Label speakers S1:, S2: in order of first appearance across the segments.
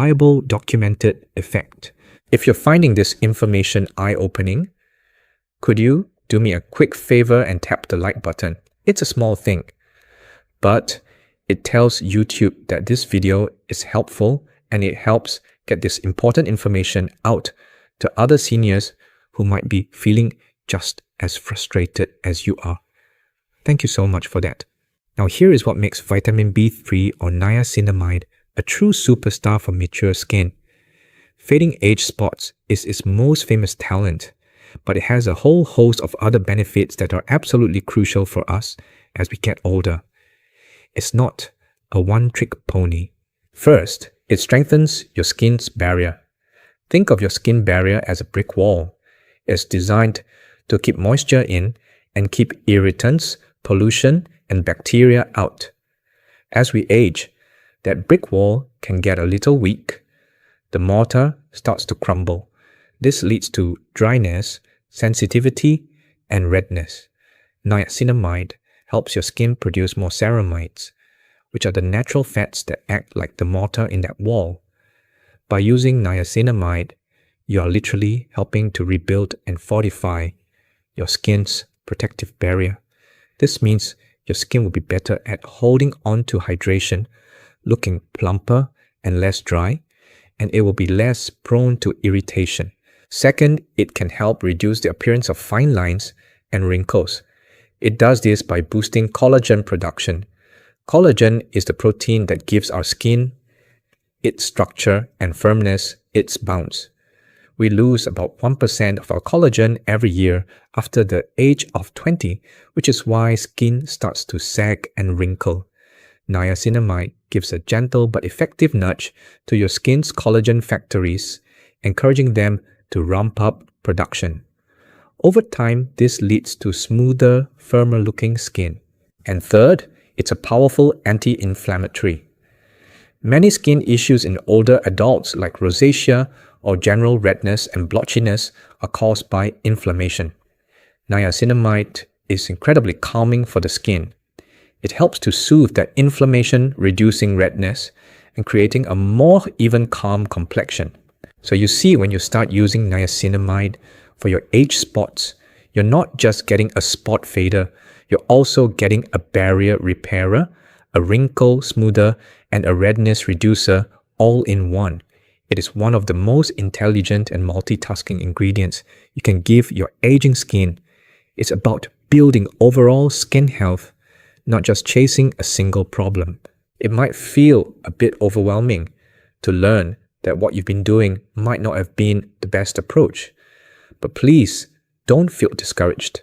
S1: reliable, documented effect. If you're finding this information eye-opening, could you do me a quick favor and tap the like button? It's a small thing, but it tells YouTube that this video is helpful and it helps get this important information out to other seniors who might be feeling just as frustrated as you are. Thank you so much for that. Now here is what makes vitamin B3 or niacinamide a true superstar for mature skin. Fading age spots is its most famous talent, but it has a whole host of other benefits that are absolutely crucial for us as we get older. It's not a one-trick pony. First, it strengthens your skin's barrier. Think of your skin barrier as a brick wall. It's designed to keep moisture in and keep irritants, pollution, and bacteria out. As we age, that brick wall can get a little weak. The mortar starts to crumble. This leads to dryness, sensitivity, and redness. Niacinamide helps your skin produce more ceramides, which are the natural fats that act like the mortar in that wall. By using niacinamide, you are literally helping to rebuild and fortify your skin's protective barrier. This means your skin will be better at holding on to hydration, looking plumper and less dry, and it will be less prone to irritation. Second, it can help reduce the appearance of fine lines and wrinkles. It does this by boosting collagen production. Collagen is the protein that gives our skin its structure and firmness, its bounce. We lose about 1% of our collagen every year after the age of 20, which is why skin starts to sag and wrinkle. Niacinamide gives a gentle but effective nudge to your skin's collagen factories, encouraging them to ramp up production. Over time, this leads to smoother, firmer-looking skin. And third, it's a powerful anti-inflammatory. Many skin issues in older adults like rosacea or general redness and blotchiness are caused by inflammation. Niacinamide is incredibly calming for the skin. It helps to soothe that inflammation, reducing redness and creating a more even calm complexion. So you see, when you start using niacinamide for your age spots, you're not just getting a spot fader, you're also getting a barrier repairer, a wrinkle smoother, and a redness reducer all in one. It is one of the most intelligent and multitasking ingredients you can give your aging skin. It's about building overall skin health, not just chasing a single problem. It might feel a bit overwhelming to learn that what you've been doing might not have been the best approach. But please don't feel discouraged.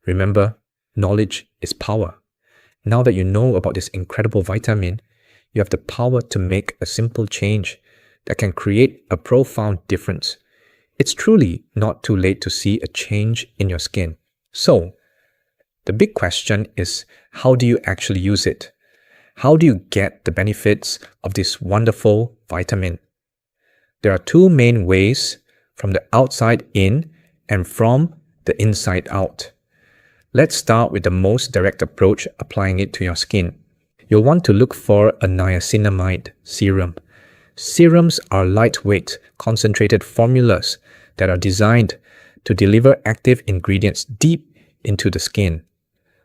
S1: Remember, knowledge is power. Now that you know about this incredible vitamin, you have the power to make a simple change that can create a profound difference. It's truly not too late to see a change in your skin. So, the big question is, how do you actually use it? How do you get the benefits of this wonderful vitamin? There are two main ways: from the outside in and from the inside out. Let's start with the most direct approach, applying it to your skin. You'll want to look for a niacinamide serum. Serums are lightweight, concentrated formulas that are designed to deliver active ingredients deep into the skin.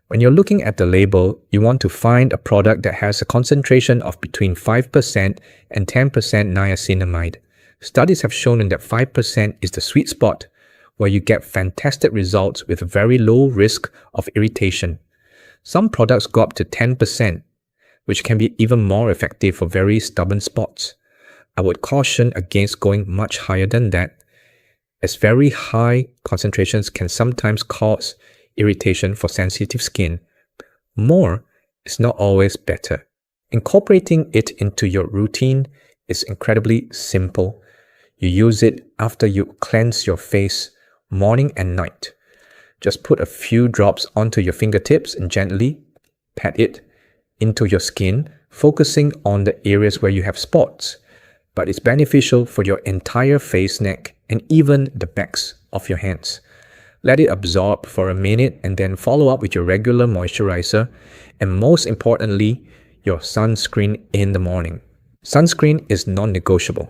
S1: When you're looking at the label, you want to find a product that has a concentration of between 5% and 10% niacinamide. Studies have shown that 5% is the sweet spot, where you get fantastic results with very low risk of irritation. Some products go up to 10%, which can be even more effective for very stubborn spots. I would caution against going much higher than that, as very high concentrations can sometimes cause irritation for sensitive skin. More is not always better. Incorporating it into your routine is incredibly simple. You use it after you cleanse your face, morning and night. Just put a few drops onto your fingertips and gently pat it into your skin, focusing on the areas where you have spots. But it's beneficial for your entire face, neck, and even the backs of your hands. Let it absorb for a minute and then follow up with your regular moisturizer and, most importantly, your sunscreen in the morning. Sunscreen is non-negotiable.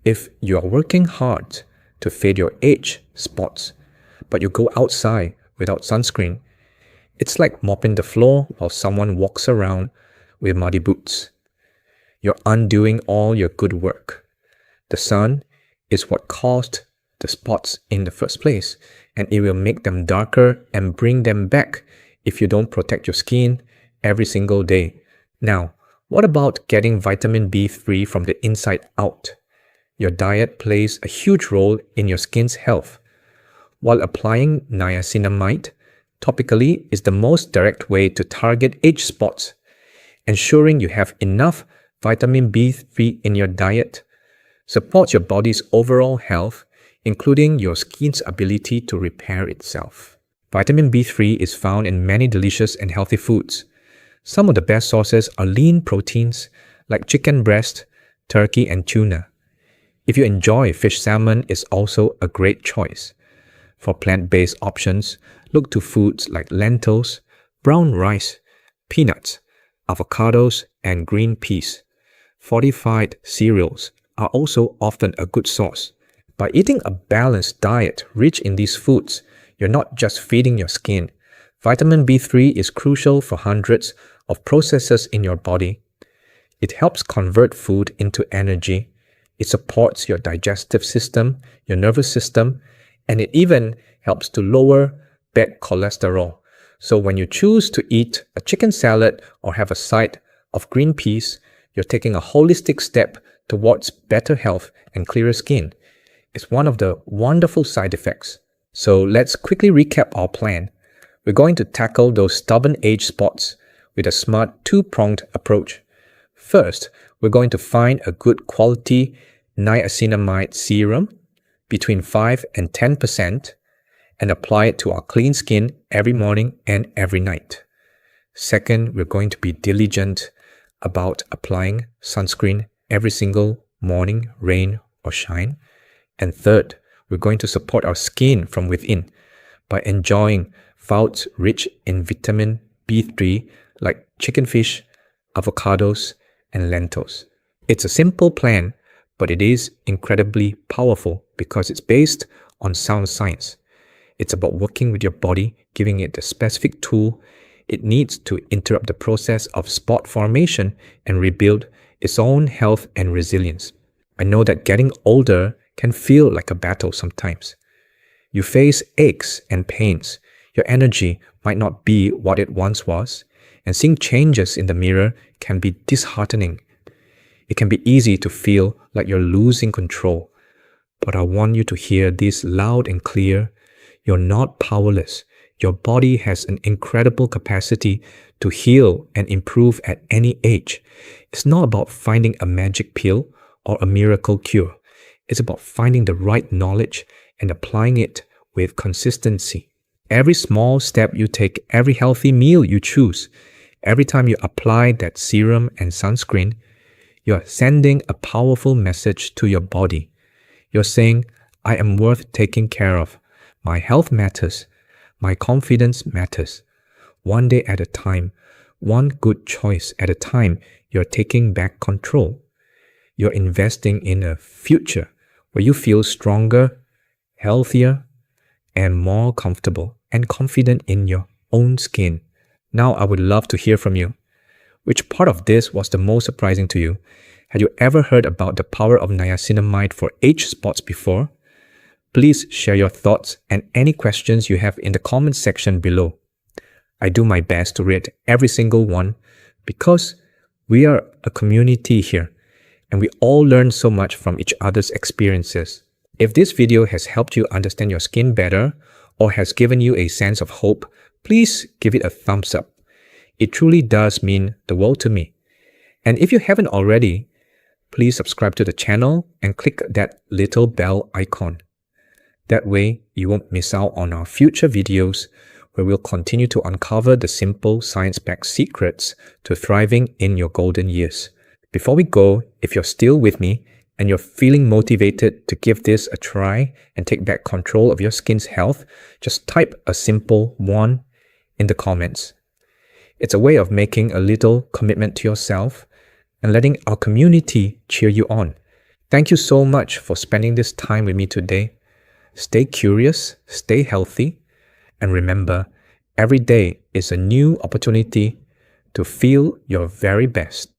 S1: If you are working hard to fade your age spots, but you go outside without sunscreen, it's like mopping the floor while someone walks around with muddy boots. You're undoing all your good work. The sun is what caused the spots in the first place, and it will make them darker and bring them back if you don't protect your skin every single day. Now, what about getting vitamin B3 from the inside out? Your diet plays a huge role in your skin's health. While applying niacinamide topically is the most direct way to target age spots, ensuring you have enough vitamin B3 in your diet supports your body's overall health, including your skin's ability to repair itself. Vitamin B3 is found in many delicious and healthy foods. Some of the best sources are lean proteins like chicken breast, turkey, and tuna. If you enjoy fish, salmon is also a great choice. For plant-based options, look to foods like lentils, brown rice, peanuts, avocados, and green peas. Fortified cereals are also often a good source. By eating a balanced diet rich in these foods, you're not just feeding your skin. Vitamin B3 is crucial for hundreds of processes in your body. It helps convert food into energy. It supports your digestive system, your nervous system, and it even helps to lower bad cholesterol. So when you choose to eat a chicken salad or have a side of green peas, you're taking a holistic step towards better health and clearer skin. It's one of the wonderful side effects. So let's quickly recap our plan. We're going to tackle those stubborn age spots with a smart two-pronged approach. First, we're going to find a good quality niacinamide serum between 5 and 10% and apply it to our clean skin every morning and every night. Second, we're going to be diligent about applying sunscreen every single morning, rain or shine. And third, we're going to support our skin from within by enjoying foods rich in vitamin B3 like chicken fish, avocados, and lentils. It's a simple plan, but it is incredibly powerful because it's based on sound science. It's about working with your body, giving it the specific tool it needs to interrupt the process of spot formation and rebuild its own health and resilience. I know that getting older can feel like a battle sometimes. You face aches and pains. Your energy might not be what it once was, and seeing changes in the mirror can be disheartening. It can be easy to feel like you're losing control. But I want you to hear this loud and clear. You're not powerless. Your body has an incredible capacity to heal and improve at any age. It's not about finding a magic pill or a miracle cure. It's about finding the right knowledge and applying it with consistency. Every small step you take, every healthy meal you choose, every time you apply that serum and sunscreen, you're sending a powerful message to your body. You're saying, I am worth taking care of. My health matters. My confidence matters. One day at a time, one good choice at a time, you're taking back control. You're investing in a future where you feel stronger, healthier, and more comfortable and confident in your own skin. Now I would love to hear from you. Which part of this was the most surprising to you? Had you ever heard about the power of niacinamide for age spots before? Please share your thoughts and any questions you have in the comments section below. I do my best to read every single one because we are a community here and we all learn so much from each other's experiences. If this video has helped you understand your skin better or has given you a sense of hope, please give it a thumbs up. It truly does mean the world to me. And if you haven't already, please subscribe to the channel and click that little bell icon. That way, you won't miss out on our future videos where we'll continue to uncover the simple science-backed secrets to thriving in your golden years. Before we go, if you're still with me and you're feeling motivated to give this a try and take back control of your skin's health, just type a simple 1 in the comments. It's a way of making a little commitment to yourself, and letting our community cheer you on. Thank you so much for spending this time with me today. Stay curious, stay healthy, and remember, every day is a new opportunity to feel your very best.